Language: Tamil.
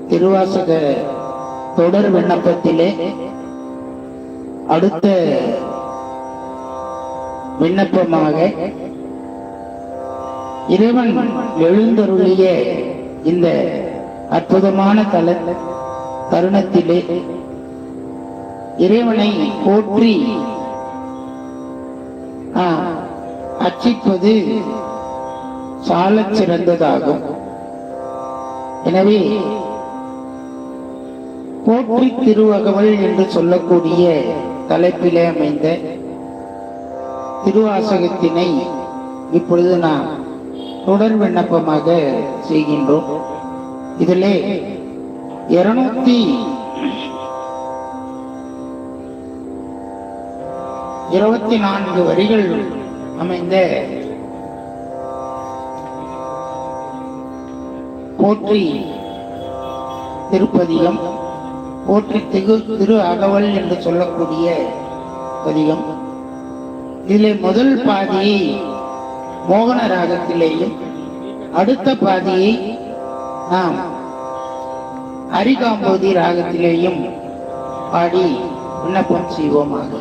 திருவாசக தொடர் விண்ணப்பத்திலே அடுத்த விண்ணப்பமாக இறைவன் எழுந்தருளிய இந்த அற்புதமான தருணத்திலே இறைவனை போற்றி அர்ச்சிப்பது சாலச் சிறந்ததாகும். எனவே போற்றி திருவகவல் என்று சொல்லக்கூடிய தலைப்பிலே அமைந்த திருவாசகத்தினை இப்பொழுது நாம் தொடர் விண்ணப்பமாக செய்கின்றோம். இதிலே 224 வரிகள் அமைந்த போற்றி திருப்பதிகம், போற்றி திரு அகவல் என்று சொல்லக்கூடிய பதிகம். இதிலே முதல் பாதியை மோகன ராகத்திலேயும் அடுத்த பாதியை நாம் அரிகாம்போதி ராகத்திலேயும் பாடி விண்ணப்பம் செய்வோமாக.